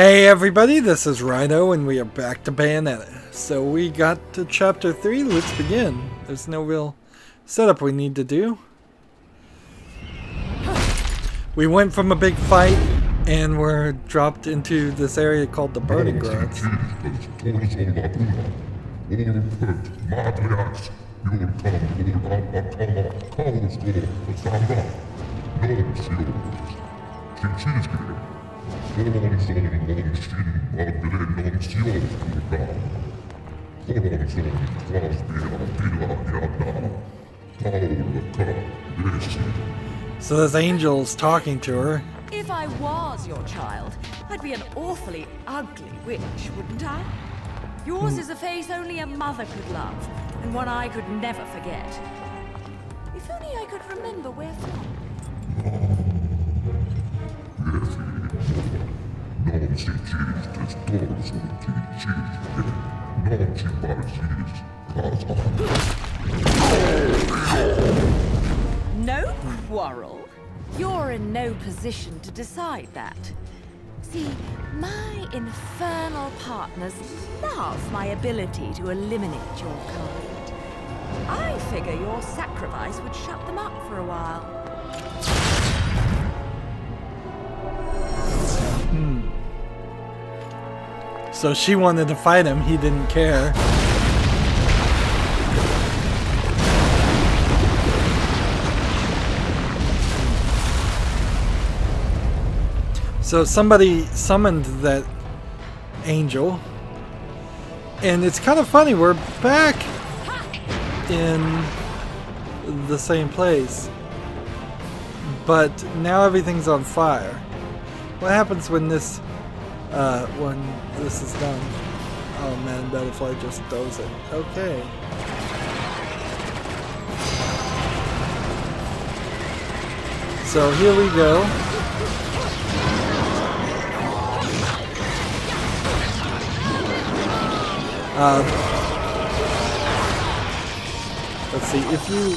Hey everybody, this is Rydo and we are back to Bayonetta. So we got to chapter 3, let's begin. There's no real setup we need to do. We went from a big fight and we're dropped into this area called the Burning Grounds. So there's angels talking to her. If I was your child, I'd be an awfully ugly witch, wouldn't I? Yours is a face only a mother could love, and one I could never forget. If only I could remember where from. No quarrel. You're in no position to decide that. See, my infernal partners love my ability to eliminate your kind. I figure your sacrifice would shut them up for a while. So she wanted to fight him, he didn't care. So somebody summoned that angel, and it's kind of funny, we're back in the same place, but now everything's on fire. What happens when this is done? Oh man, Butterfly just does it. Okay. So here we go. Let's see, if you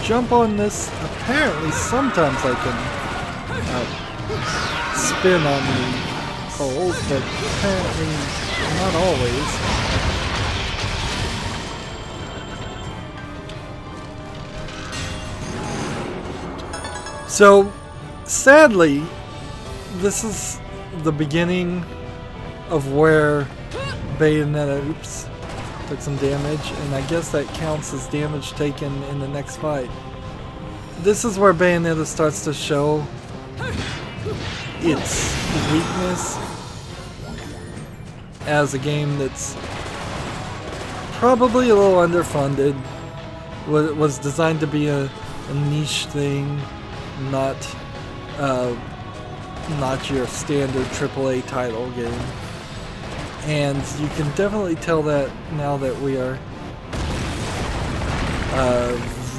jump on this, apparently sometimes I can spin on the poles, but apparently not always. So, sadly, this is the beginning of where Bayonetta, oops, took some damage, and I guess that counts as damage taken in the next fight. This is where Bayonetta starts to show its weakness as a game that's probably a little underfunded, was designed to be a niche thing, not your standard AAA title game. And you can definitely tell that now that we are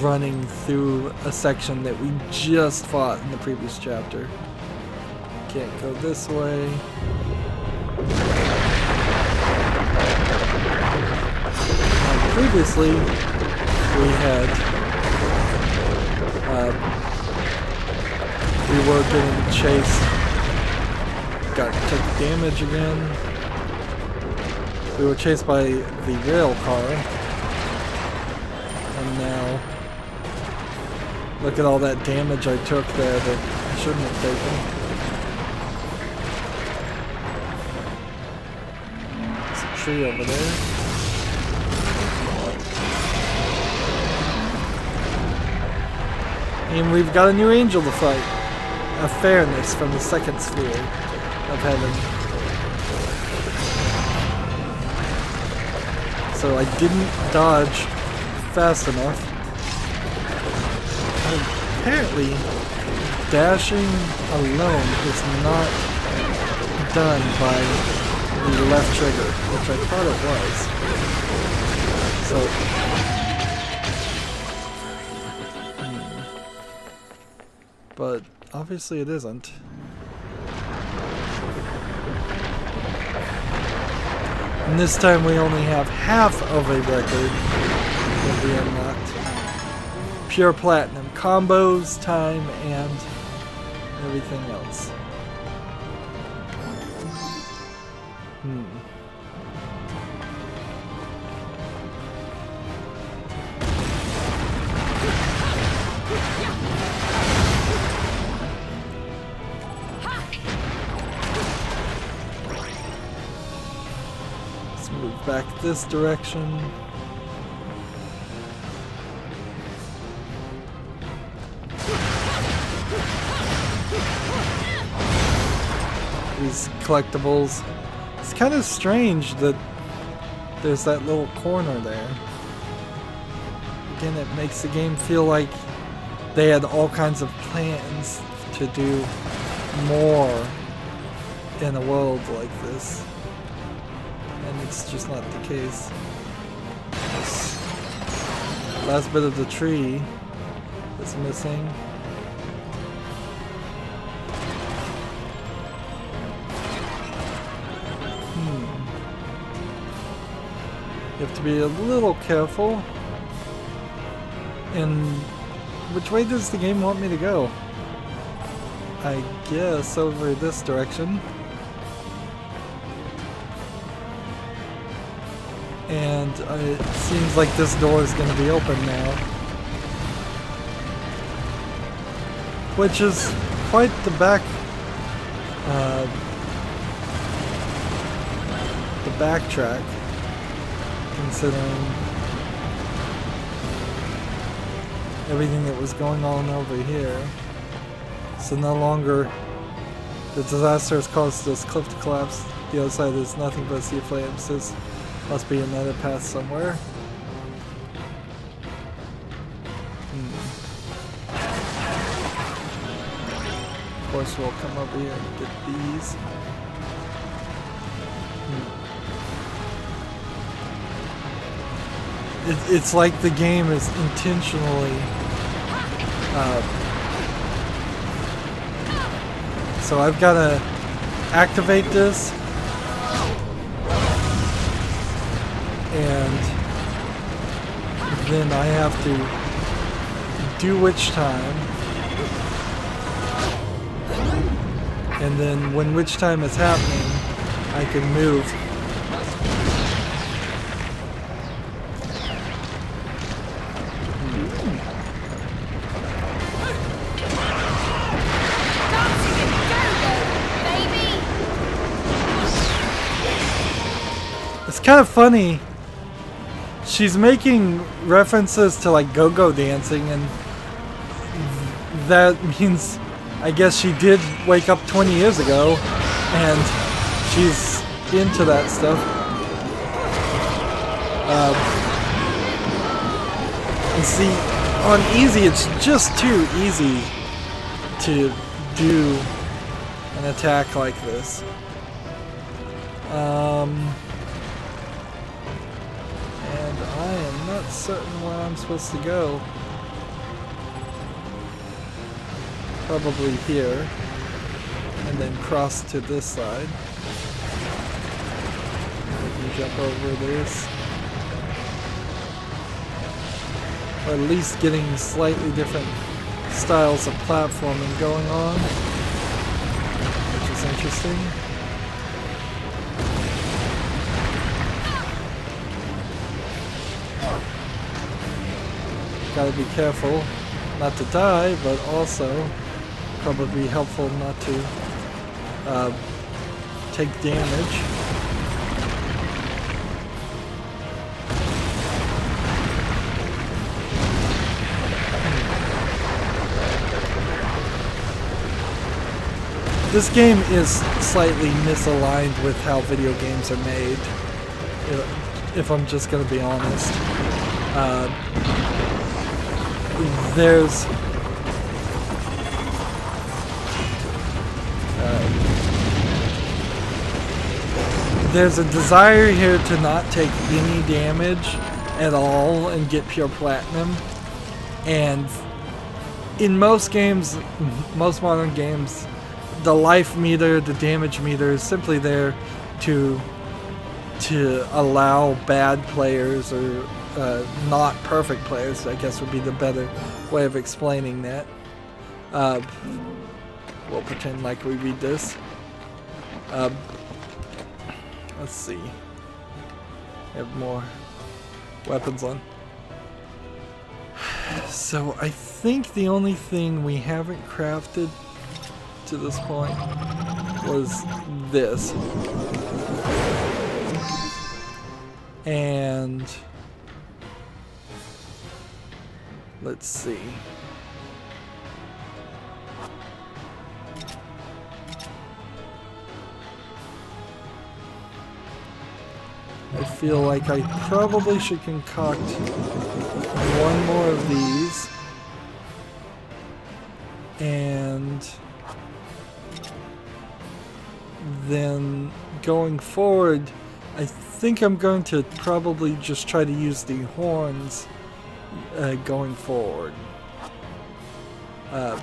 running through a section that we just fought in the previous chapter. Can't go this way. Previously, we had we were getting chased. Took damage again. We were chased by the rail car, and now look at all that damage I took there that I shouldn't have taken. There's a tree over there. And we've got a new angel to fight. A fairness from the second sphere of heaven. So I didn't dodge fast enough. Apparently, dashing alone is not done by the left trigger, which I thought it was. So, but obviously it isn't. And this time we only have half of a record that we unlocked. Pure platinum. Combos, time, and everything else. move back this direction. These collectibles. It's kind of strange that there's that little corner there. Again, it makes the game feel like they had all kinds of plans to do more in a world like this. And it's just not the case. This last bit of the tree is missing. You have to be a little careful. And which way does the game want me to go? I guess over this direction. And it seems like this door is going to be open now. Which is quite the backtrack, considering everything that was going on over here. So no longer the disaster has caused this cliff to collapse. The other side is nothing but a sea of flames. This must be another path somewhere. Of course we'll come over here and get these. It's like the game is intentionally so I've got to activate this and then I have to do witch time, and then when witch time is happening I can move. It's kind of funny. She's making references to like go-go dancing, and that means I guess she did wake up 20 years ago and she's into that stuff. And see, on easy it's just too easy to do an attack like this. And I am not certain where I'm supposed to go. Probably here. And then cross to this side. Maybe jump over this. Or at least getting slightly different styles of platforming going on. Which is interesting. Gotta be careful not to die, but also probably helpful not to take damage. This game is slightly misaligned with how video games are made, if I'm just gonna be honest. There's a desire here to not take any damage at all and get pure platinum, and in most games, most modern games, the life meter, the damage meter is simply there to allow bad players, or not perfect players, I guess would be the better way of explaining that. We'll pretend like we read this. Let's see. I have more weapons on. So I think the only thing we haven't crafted to this point was this. And let's see. I feel like I probably should concoct one more of these. And then going forward, I think I'm going to probably just try to use the horns going forward. As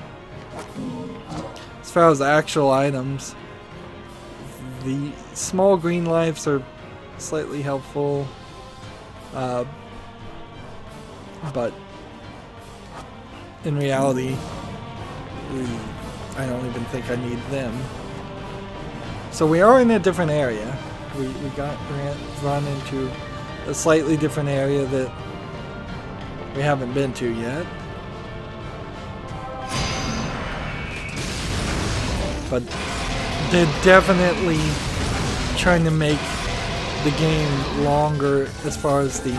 far as actual items, the small green lives are slightly helpful, but in reality, I don't even think I need them. So we are in a different area. We run into a slightly different area that we haven't been to yet. But they're definitely trying to make the game longer as far as the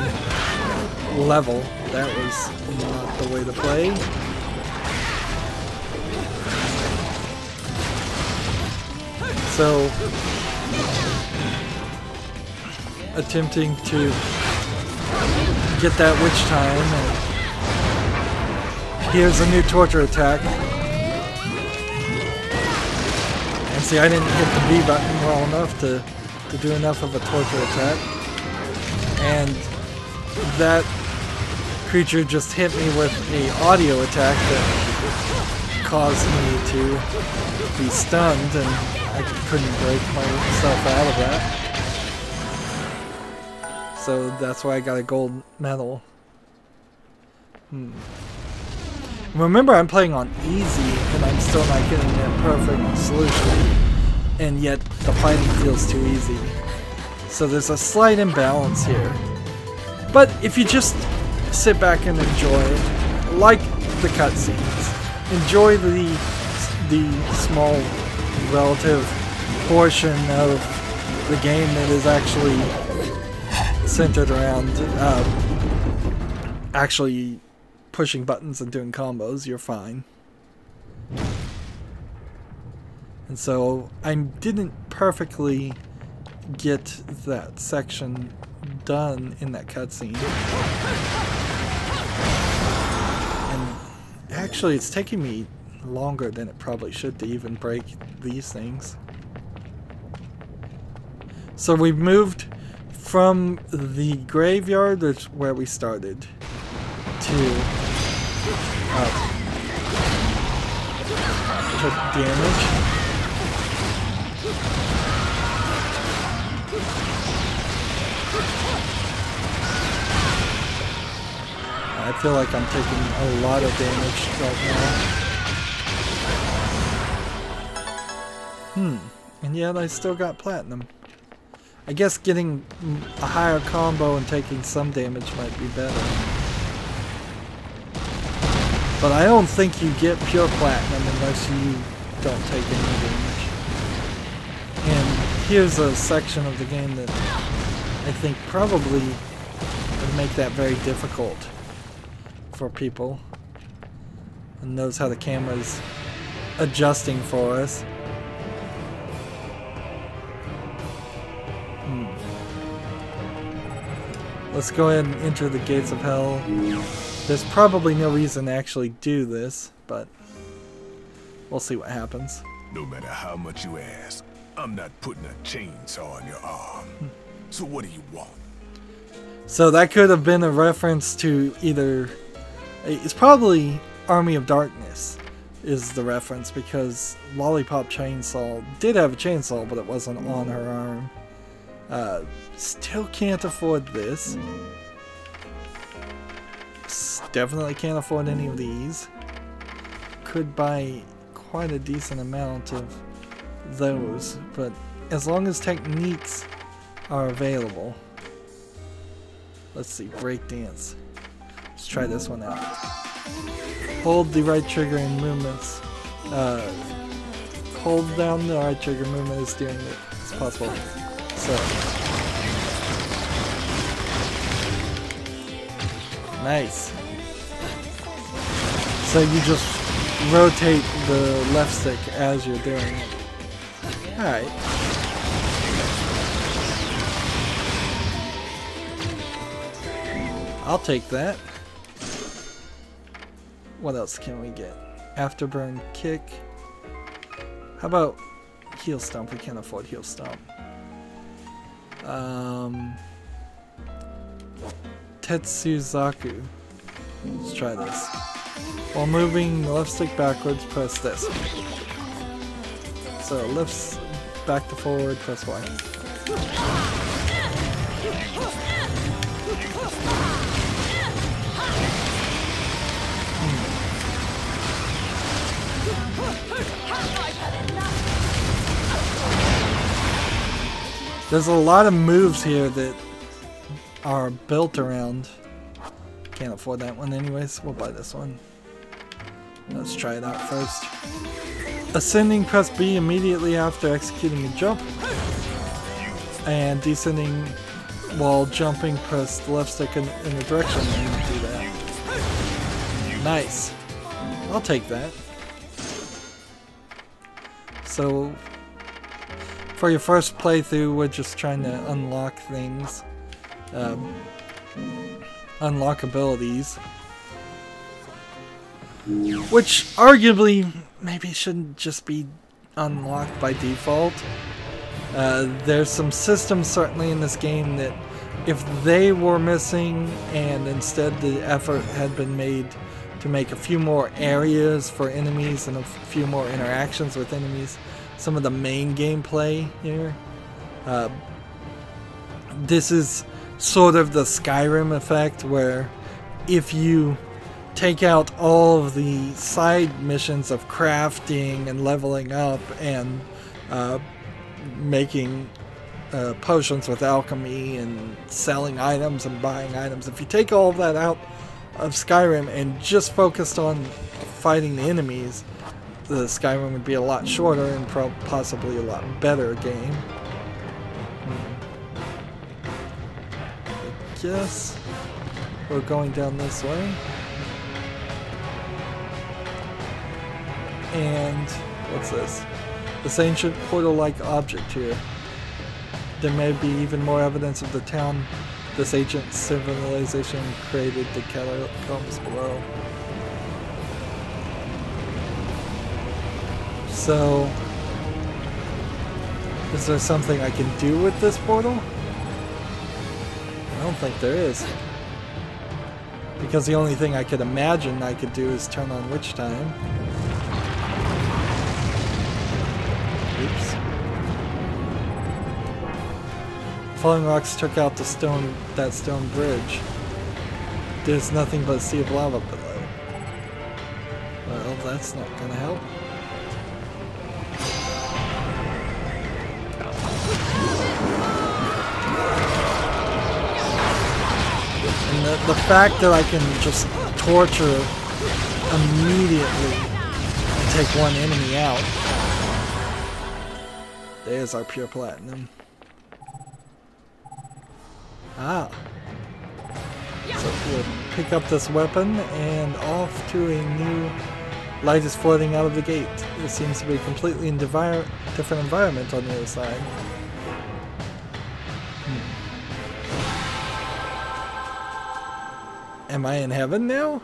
level. That was not the way to play. So, attempting to get that witch time, and here's a new torture attack. And see, I didn't hit the B button well enough to do enough of a torture attack. And that creature just hit me with an audio attack that caused me to be stunned, and I couldn't break myself out of that. So that's why I got a gold medal. Remember, I'm playing on easy, and I'm still not getting that perfect solution. And yet, the fighting feels too easy. So there's a slight imbalance here. But if you just sit back and enjoy it, like the cutscenes, enjoy the small relative portion of the game that is actually centered around actually pushing buttons and doing combos, you're fine. And so I didn't perfectly get that section done in that cutscene. And actually it's taking me longer than it probably should to even break these things. So we've moved from the graveyard, that's where we started, to took damage. I feel like I'm taking a lot of damage right now. And yet I still got platinum. I guess getting a higher combo and taking some damage might be better. But I don't think you get pure platinum unless you don't take any damage. And here's a section of the game that I think probably would make that very difficult for people, and knows how the camera's adjusting for us. Let's go ahead and enter the gates of hell. There's probably no reason to actually do this, but we'll see what happens. No matter how much you ask, I'm not putting a chainsaw on your arm. So what do you want? So that could have been a reference to either... It's probably Army of Darkness is the reference, because Lollipop Chainsaw did have a chainsaw, but it wasn't on her arm. Still can't afford this. Definitely can't afford any of these. Could buy quite a decent amount of those, but as long as techniques are available. Let's see, breakdance. Let's try this one out. Hold the right trigger in movements. Hold down the right trigger movement is doing it as possible. So Nice. So you just rotate the left stick as you're doing it. Alright. I'll take that. What else can we get? Afterburn kick. How about heel stomp? We can't afford heel stomp. Tetsuzaku. Let's try this. While moving the left stick backwards, press this. So lifts back to forward, press Y. There's a lot of moves here that are built around. Can't afford that one anyways. We'll buy this one. Let's try it out first. Ascending, press B immediately after executing a jump. And descending while jumping, press the left stick in the direction and do that. Nice. I'll take that. So, for your first playthrough, we're just trying to unlock things. Unlock abilities. Which, arguably, maybe shouldn't just be unlocked by default. There's some systems certainly in this game that if they were missing and instead the effort had been made to make a few more areas for enemies and a few more interactions with enemies, some of the main gameplay here, this is sort of the Skyrim effect where if you take out all of the side missions of crafting and leveling up and making potions with alchemy and selling items and buying items. If you take all of that out of Skyrim and just focused on fighting the enemies, the Skyrim would be a lot shorter and possibly a lot better game. I guess we're going down this way. And what's this? This ancient portal-like object here. There may be even more evidence of the town this ancient civilization created, the catacombs below. So, is there something I can do with this portal? I don't think there is. Because the only thing I could imagine I could do is turn on Witch Time. Oops. Falling rocks took out that stone bridge. There's nothing but a sea of lava below. Well, that's not gonna help. And the fact that I can just torture immediately and take one enemy out. There's our pure platinum. Ah. So we'll pick up this weapon and off to a new light is flooding out of the gate. It seems to be a completely different environment on the other side. Am I in heaven now?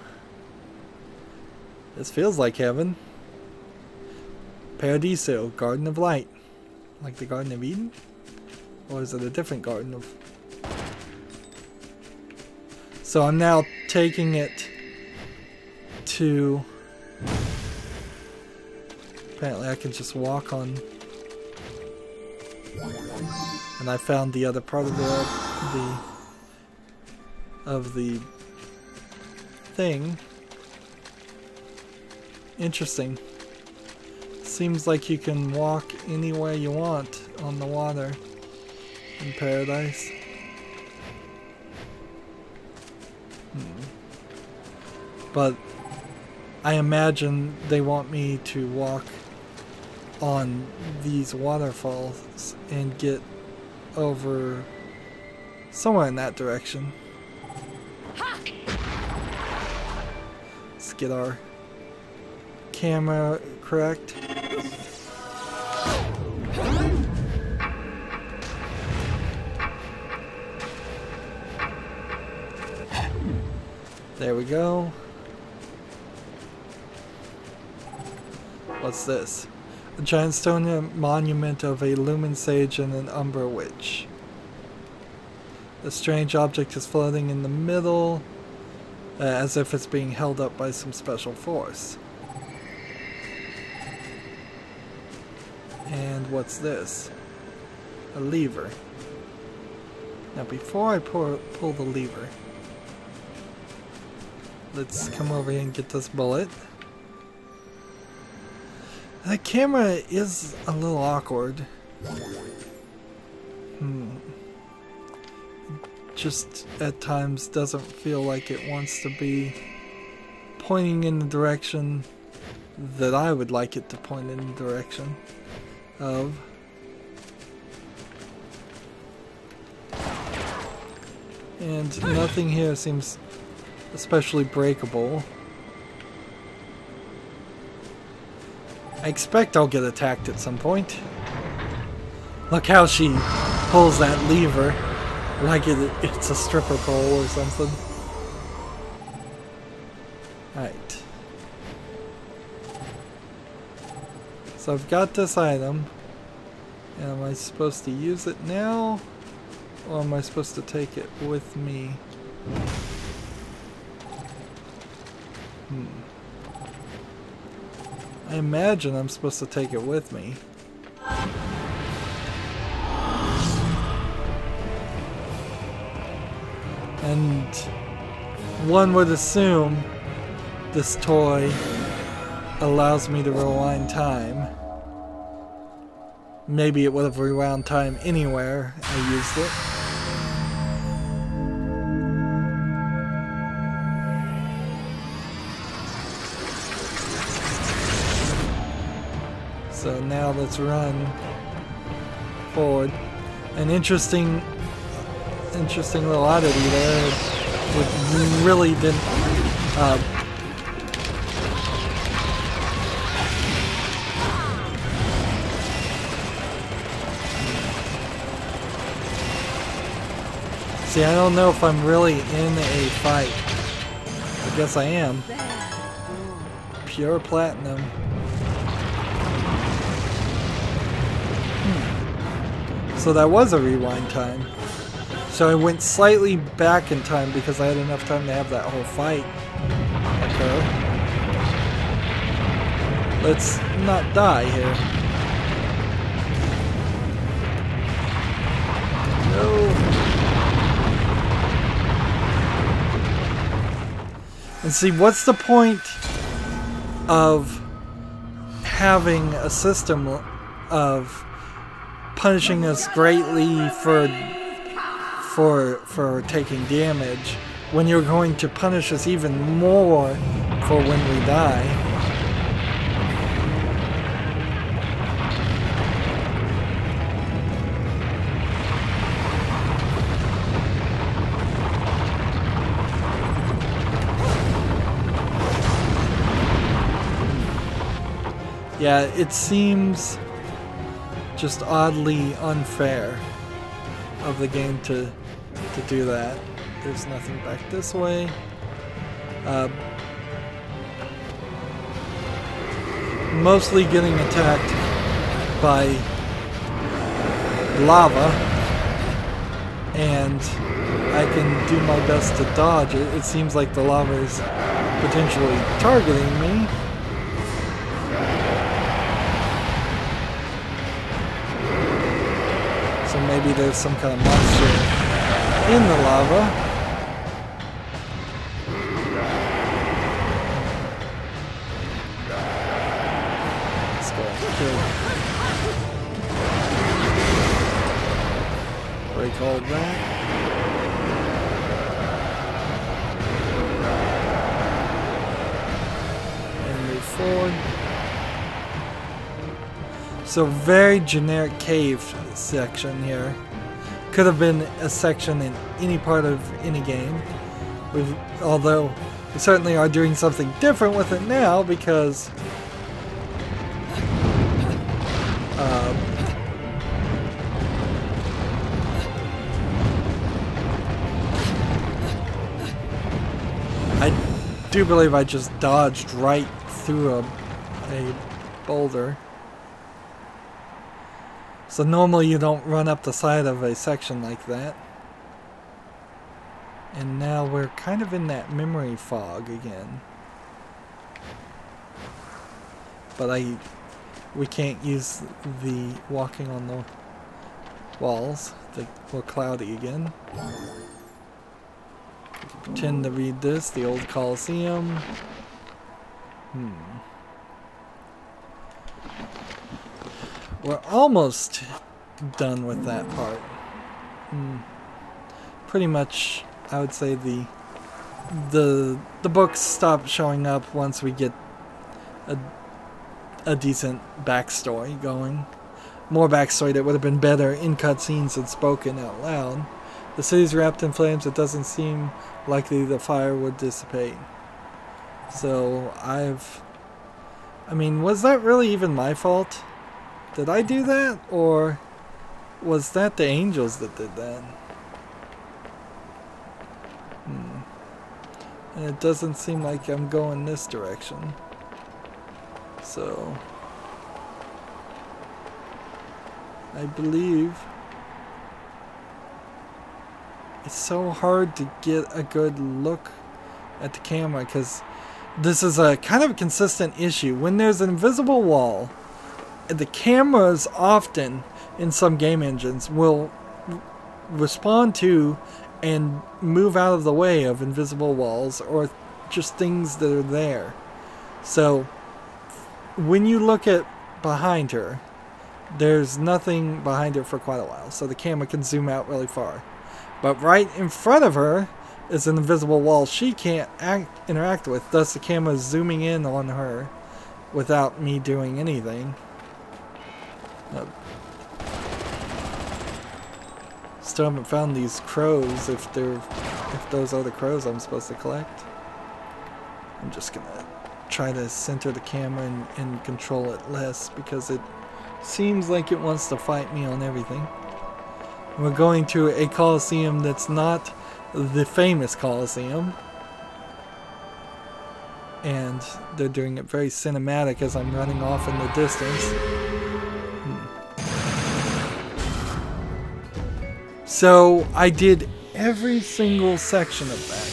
This feels like heaven. Paradiso, Garden of Light. Like the Garden of Eden? Or is it a different garden of... So I'm now taking it to... Apparently I can just walk on... And I found the other part of the thing. Interesting. Seems like you can walk anywhere you want on the water in paradise. But I imagine they want me to walk on these waterfalls and get over somewhere in that direction. get our camera correct. There we go. What's this? A giant stone monument of a lumen sage and an umbra witch. The strange object is floating in the middle, as if it's being held up by some special force. And what's this? A lever. Now before I pull the lever, let's come over here and get this bullet. That camera is a little awkward. Just at times doesn't feel like it wants to be pointing in the direction that I would like it to point in the direction of. And nothing here seems especially breakable. I expect I'll get attacked at some point. Look how she pulls that lever like it's a stripper pole or something. Alright. So I've got this item. And am I supposed to use it now? Or am I supposed to take it with me? I imagine I'm supposed to take it with me. And one would assume this toy allows me to rewind time. Maybe it would have rewound time anywhere I used it. So now let's run forward. An interesting little oddity there. It really didn't. See, I don't know if I'm really in a fight. I guess I am. Pure platinum. So that was a rewind time. So I went slightly back in time because I had enough time to have that whole fight occur. Let's not die here. No. And see, what's the point of having a system of punishing us greatly for taking damage when you're going to punish us even more for when we die? Yeah, it seems just oddly unfair of the game to do that. There's nothing back this way. Mostly getting attacked by lava, and I can do my best to dodge it. It seems like the lava is potentially targeting me. So maybe there's some kind of monster in the lava. Let's go kill. Break all that. And move forward. So very generic cave section here. Could have been a section in any part of any game. Although We certainly are doing something different with it now because I do believe I just dodged right through a boulder. So normally you don't run up the side of a section like that. And now we're kind of in that memory fog again. But we can't use the walking on the walls. We're cloudy again. We can pretend to read this, the old Colosseum. We're almost done with that part. Pretty much, I would say the books stop showing up once we get a decent backstory going. More backstory that would have been better in cutscenes than spoken out loud. The city's wrapped in flames. It doesn't seem likely the fire would dissipate. So I mean, was that really even my fault? Did I do that? Or was that the angels that did that? And it doesn't seem like I'm going this direction. So I believe it's so hard to get a good look at the camera because this is a kind of a consistent issue. When there's an invisible wall, the cameras often in some game engines will respond to and move out of the way of invisible walls or just things that are there. So when you look at behind her, there's nothing behind her for quite a while, so the camera can zoom out really far. But right in front of her is an invisible wall she can't interact with, thus the camera is zooming in on her without me doing anything. Still haven't found these crows, if those are the crows I'm supposed to collect. I'm just gonna try to center the camera and control it less because it seems like it wants to fight me on everything. We're going to a Colosseum that's not the famous Colosseum. And they're doing it very cinematic as I'm running off in the distance. So I did every single section of that.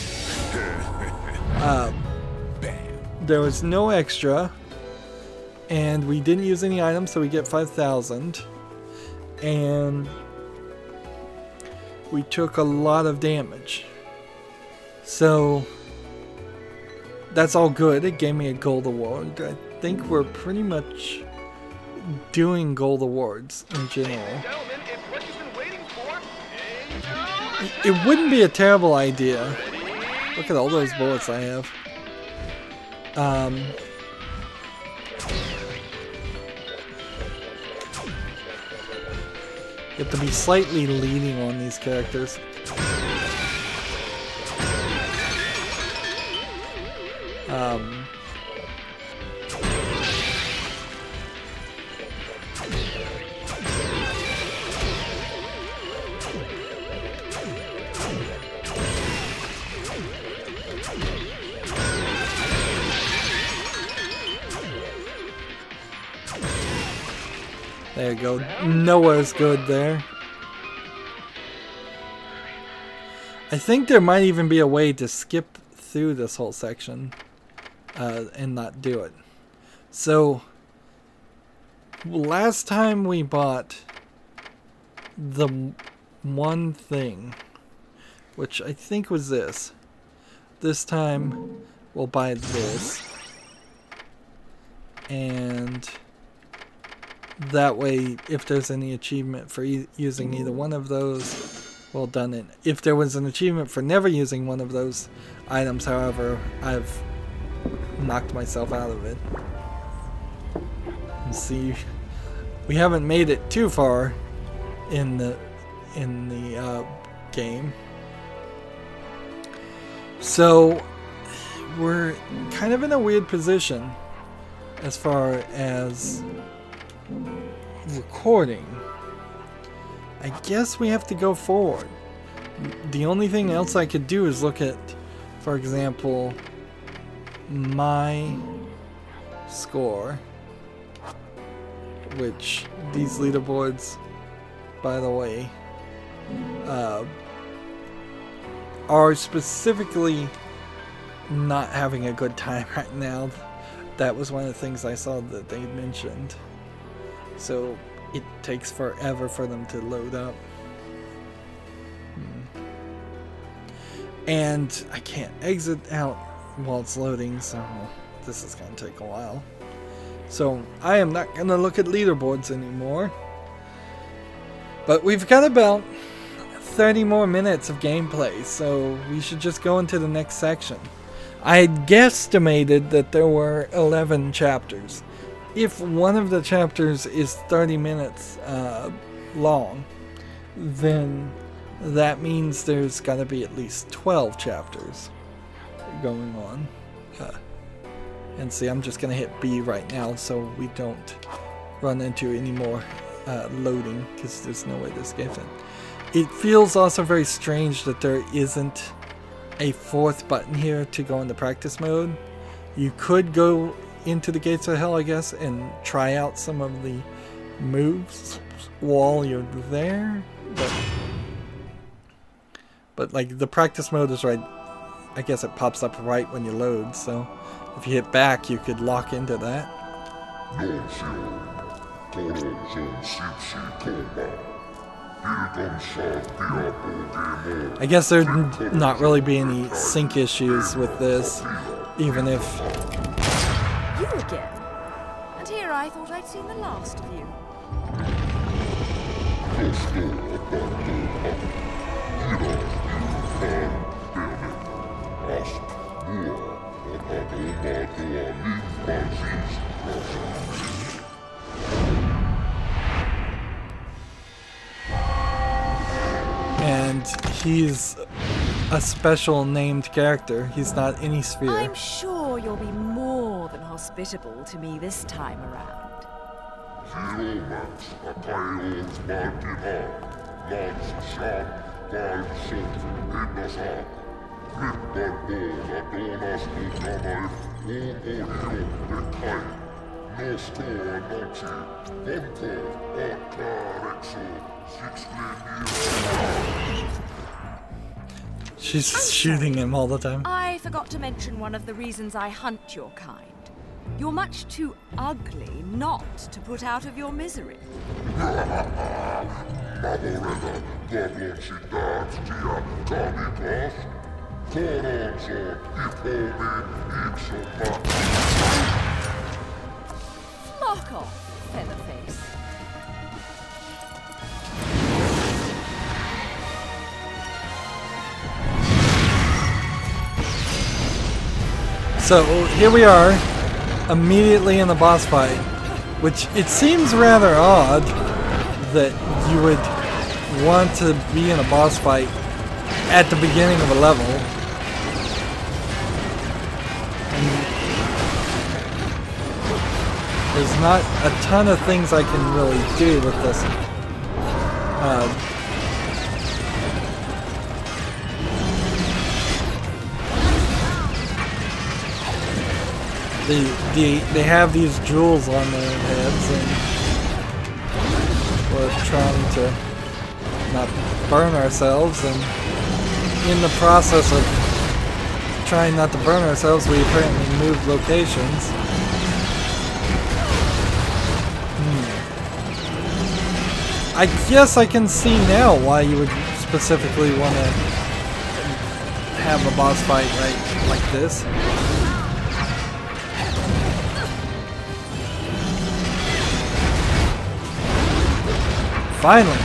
There was no extra, and we didn't use any items, so we get 5,000. And we took a lot of damage. So that's all good. It gave me a gold award. I think we're pretty much doing gold awards in general. It wouldn't be a terrible idea. Look at all those bullets I have. You have to be slightly leading on these characters. There you go. Nowhere's good there. I think there might even be a way to skip through this whole section and not do it. So last time we bought the one thing, which I think was this. This time we'll buy this. And that way, if there's any achievement for using either one of those, well done it. If there was an achievement for never using one of those items, however, I've knocked myself out of it. And see, we haven't made it too far in the game. So we're kind of in a weird position as far as recording. I guess we have to go forward. The only thing else I could do is look at, for example, my score, which these leaderboards, by the way, are specifically not having a good time right now. That was one of the things I saw that they mentioned. So it takes forever for them to load up. And I can't exit out while it's loading, so this is going to take a while. So I am not going to look at leaderboards anymore. But we've got about 30 more minutes of gameplay, so we should just go into the next section. I had guesstimated that there were 11 chapters. If one of the chapters is 30 minutes long, then that means there's got to be at least 12 chapters going on. And see, I'm just going to hit B right now so we don't run into any more loading, because there's no way this gets in. It feels also very strange that there isn't a fourth button here to go into practice mode. You could go into the Gates of Hell, I guess, and try out some of the moves while you're there, but like the practice mode is right, I guess it pops up right when you load, so if you hit back you could lock into that. I guess there'd not really be any sync issues with this, even if... You again? And here I thought I'd seen the last of you. And he's a special named character. He's not any sphere. I'm sure you'll be more than hospitable to me this time around. She's shooting him all the time. I forgot to mention one of the reasons I hunt your kind. You're much too ugly not to put out of your misery. Knock off, Featherface. So here we are, immediately in the boss fight, which it seems rather odd that you would want to be in a boss fight at the beginning of a level. And there's not a ton of things I can really do with this. They have these jewels on their heads, and we're trying to not burn ourselves, and in the process of trying not to burn ourselves, we apparently moved locations. I guess I can see now why you would specifically want to have a boss fight right like this. Finally!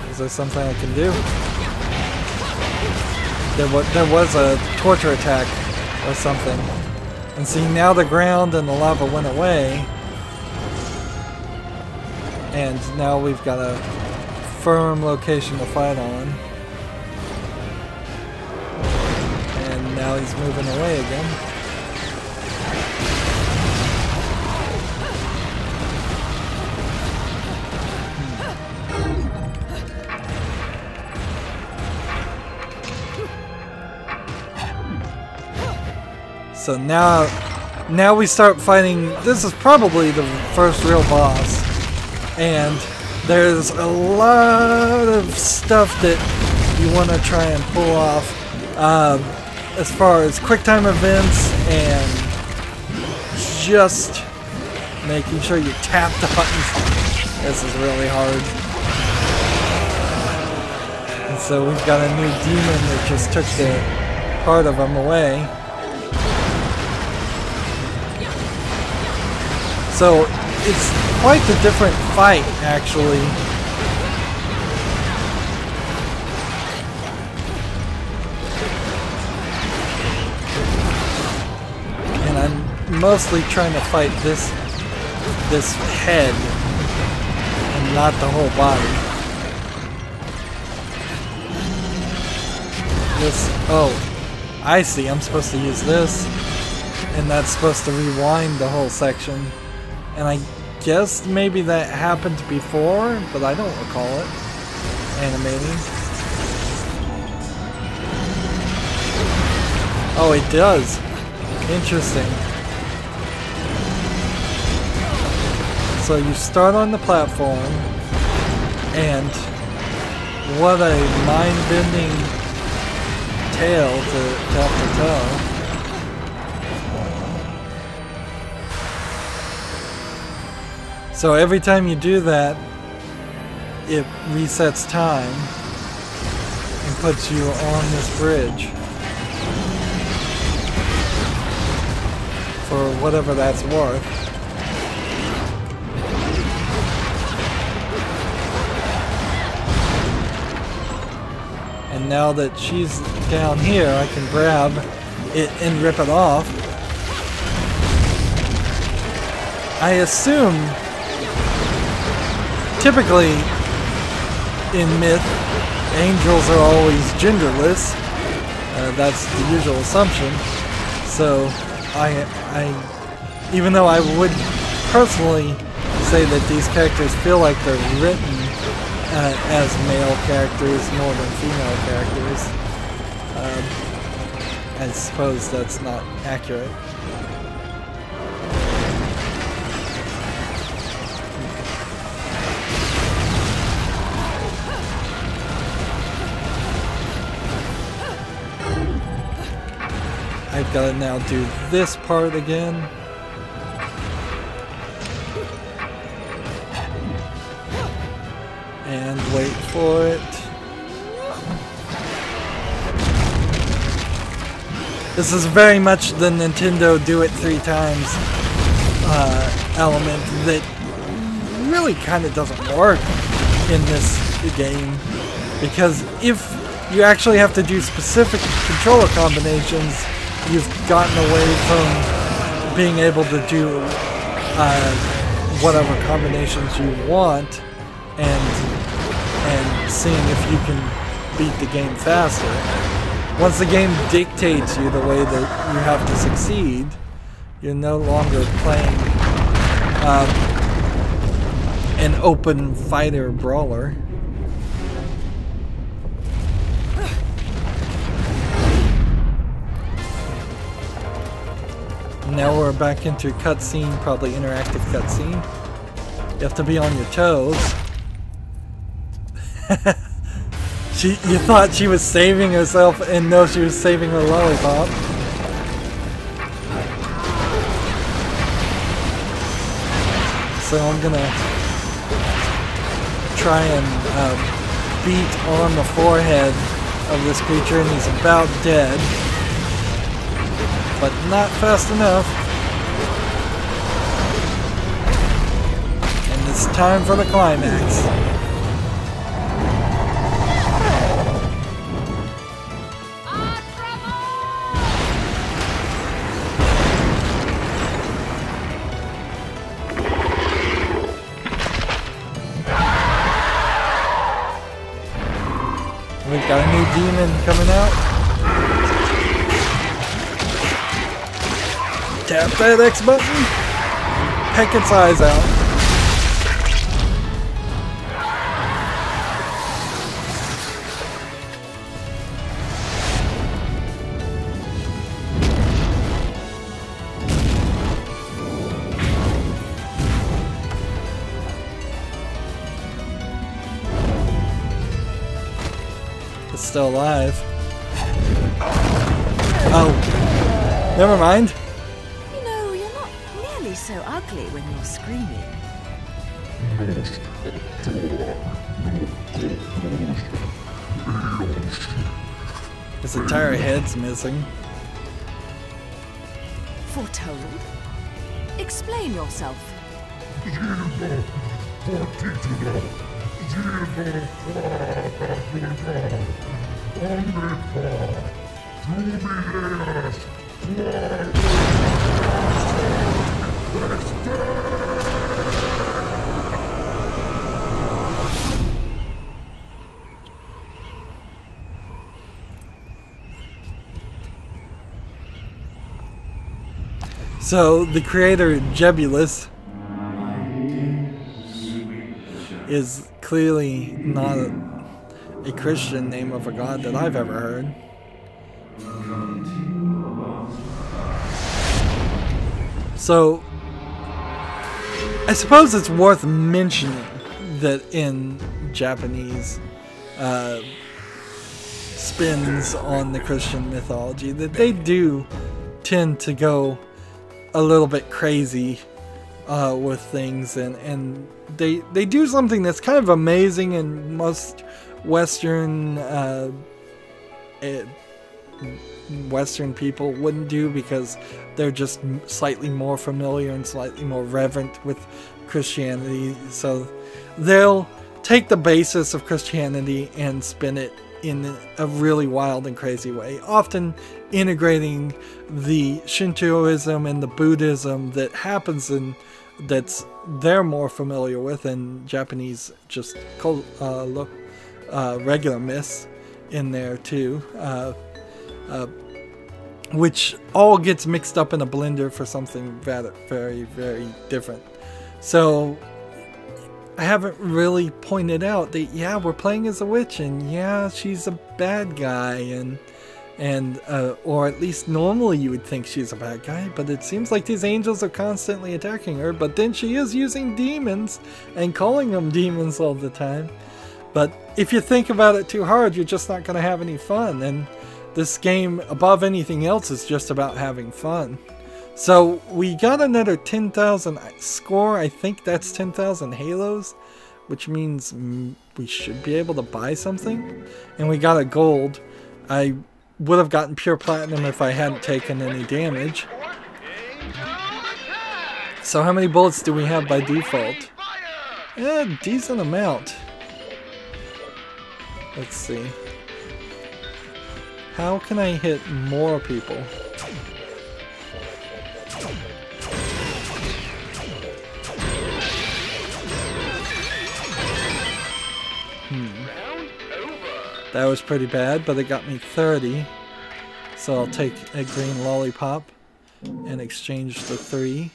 Is there something I can do? There was a torture attack or something. And see, now the ground and the lava went away. And now we've got a firm location to fight on. And now he's moving away again. So now we start fighting. This is probably the first real boss, and there's a lot of stuff that you want to try and pull off as far as quick time events and just making sure you tap the buttons. This is really hard. And so we've got a new demon that just took the part of him away. So it's quite a different fight, actually. And I'm mostly trying to fight this head and not the whole body. Oh, I see. I'm supposed to use this, and that's supposed to rewind the whole section. And I guess maybe that happened before, but I don't recall it animating. Oh, it does. Interesting. So you start on the platform, and what a mind-bending tale to have to tell. So every time you do that, it resets time and puts you on this bridge for whatever that's worth. And now that she's down here, I can grab it and rip it off. I assume typically, in myth, angels are always genderless. That's the usual assumption. So, even though I would personally say that these characters feel like they're written as male characters more than female characters, I suppose that's not accurate. I've got to now do this part again. And wait for it. This is very much the Nintendo do it 3 times element that really kind of doesn't work in this game. Because if you actually have to do specific controller combinations, you've gotten away from being able to do whatever combinations you want and seeing if you can beat the game faster. Once the game dictates you the way that you have to succeed, you're no longer playing an open fighter brawler. Now we're back into cutscene, probably interactive cutscene. You have to be on your toes. You thought she was saving herself, and no, she was saving her lollipop. So I'm gonna try and beat on the forehead of this creature, and he's about dead. But not fast enough. And it's time for the climax. demon coming out. Tap that X button. Peck its eyes out. It's still alive. Oh, never mind. You know, you're not nearly so ugly when you're screaming. His entire head's missing. Foretold? Explain yourself. So the creator Jebulus is clearly not a Christian name of a god that I've ever heard. So I suppose it's worth mentioning that in Japanese spins on the Christian mythology that they do tend to go a little bit crazy with things, and they do something that's kind of amazing and most Western people wouldn't do, because they're just slightly more familiar and slightly more reverent with Christianity. So they'll take the basis of Christianity and spin it in a really wild and crazy way, often integrating the Shintoism and the Buddhism that happens in that's they're more familiar with, and Japanese just regular myths in there too, which all gets mixed up in a blender for something very, very different. So I haven't really pointed out that, yeah, we're playing as a witch, and yeah, she's a bad guy, and or at least normally you would think she's a bad guy, but it seems like these angels are constantly attacking her, but then she is using demons and calling them demons all the time. But if you think about it too hard, you're just not going to have any fun, and this game, above anything else, is just about having fun. So we got another 10,000 score. I think that's 10,000 halos, which means we should be able to buy something. And we got a gold. I would have gotten pure platinum if I hadn't taken any damage. So how many bullets do we have by default? Yeah, decent amount. Let's see. How can I hit more people? That was pretty bad, but it got me 30. So I'll take a green lollipop and exchange the 3.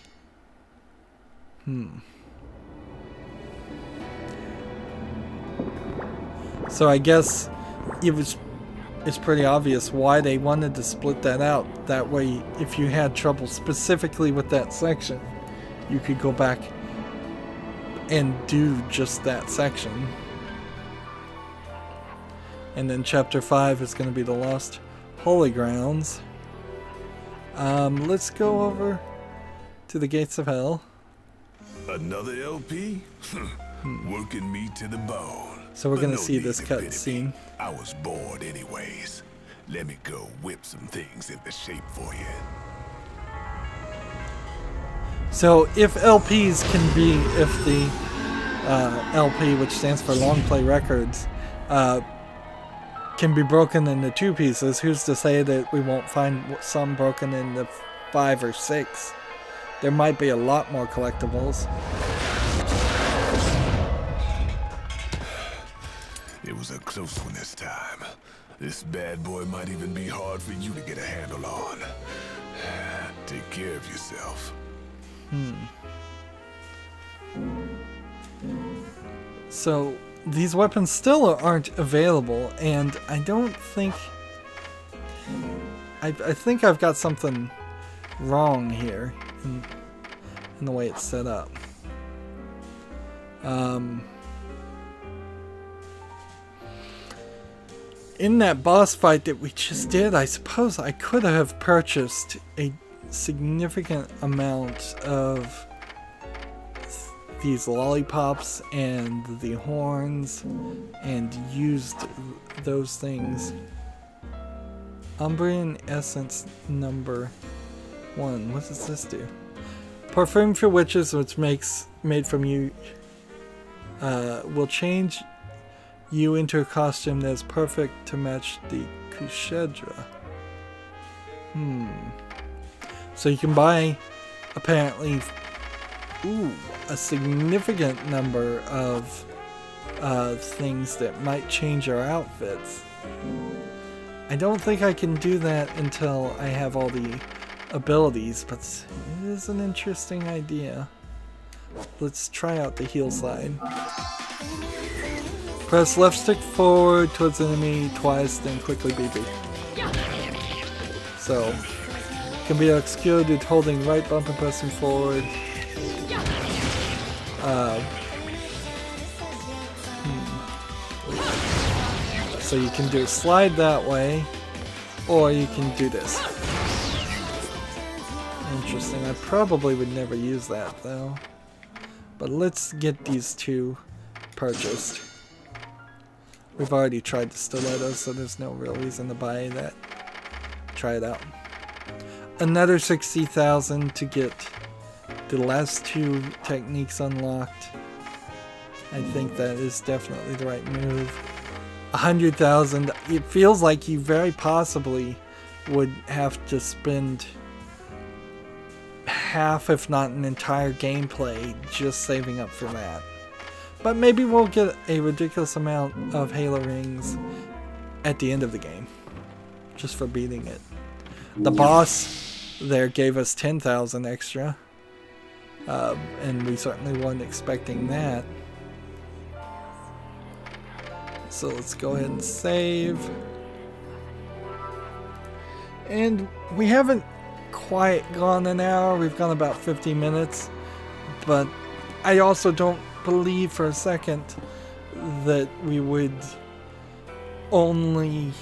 So I guess it's pretty obvious why they wanted to split that out. That way, if you had trouble specifically with that section, you could go back and do just that section. And then chapter 5 is going to be the Lost Holy Grounds. Let's go over to the Gates of Hell. Another LP? Working me to the bone. So we're going to see this cutscene. I was bored anyways. Let me go whip some things into shape for you. So if LPs can be, if the LP, which stands for Long Play Records, can be broken into 2 pieces, who's to say that we won't find some broken into 5 or 6? There might be a lot more collectibles. It was a close one this time. This bad boy might even be hard for you to get a handle on. Take care of yourself. So these weapons still aren't available, and I don't think... I think I've got something wrong here in the way it's set up. In that boss fight that we just did, I suppose I could have purchased a significant amount of these lollipops and the horns and used those things. Umbrian Essence number 1. What does this do? Perfume for witches, which made from you will change you into a costume that is perfect to match the Kushedra. So you can buy, apparently, a significant number of things that might change our outfits. I don't think I can do that until I have all the abilities, but it is an interesting idea. Let's try out the heal slide. Press left stick forward towards the enemy twice, then quickly BB. So, can be executed holding right bump and pressing forward. So you can do slide that way, or you can do this. Interesting. I probably would never use that though. But let's get these two purchased. We've already tried the stiletto, so there's no real reason to buy that. Try it out. Another 60,000 to get the last two techniques unlocked. I think that is definitely the right move. 100,000. It feels like you very possibly would have to spend half, if not an entire gameplay, just saving up for that. But maybe we'll get a ridiculous amount of Halo rings at the end of the game, just for beating it. The boss there gave us 10,000 extra, and we certainly weren't expecting that. So let's go ahead and save. And we haven't quite gone an hour, we've gone about 50 minutes, but I also don't believe for a second that we would only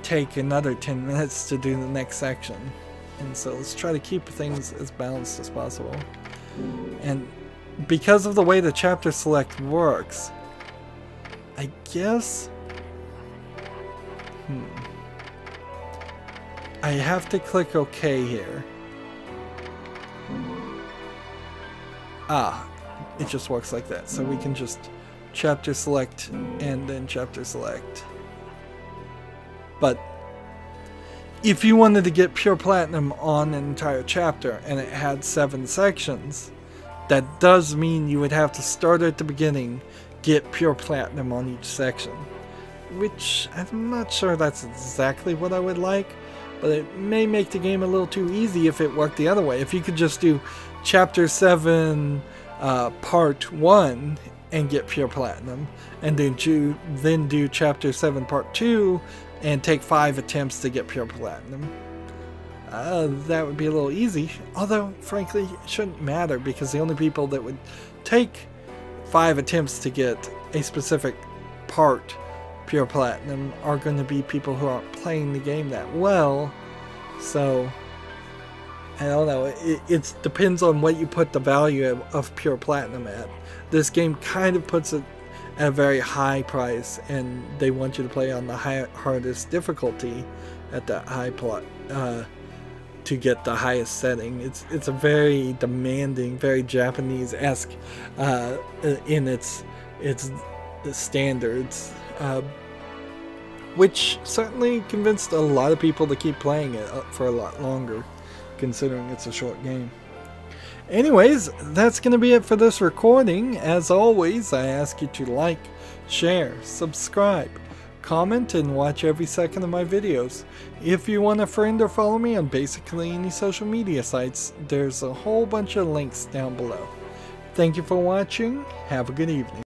take another 10 minutes to do the next section. And so let's try to keep things as balanced as possible. And because of the way the chapter select works, I guess I have to click OK here. It just works like that. So we can just chapter select and then chapter select. But if you wanted to get pure platinum on an entire chapter and it had 7 sections, that does mean you would have to start at the beginning, get pure platinum on each section. Which I'm not sure that's exactly what I would like, but it may make the game a little too easy if it worked the other way. If you could just do chapter 7 part 1 and get pure platinum, and then do chapter 7 part 2 and take 5 attempts to get pure platinum, that would be a little easy. Although frankly it shouldn't matter, because the only people that would take 5 attempts to get a specific part pure platinum are going to be people who aren't playing the game that well. So I don't know, it depends on what you put the value of pure platinum at. This game kind of puts it at a very high price, and they want you to play on the hardest difficulty at that high plot to get the highest setting. It's a very demanding, very Japanese-esque in its standards, which certainly convinced a lot of people to keep playing it for a lot longer, considering it's a short game. Anyways, that's going to be it for this recording. As always, I ask you to like, share, subscribe, comment, and watch every second of my videos. If you want a friend or follow me on basically any social media sites, there's a whole bunch of links down below. Thank you for watching. Have a good evening.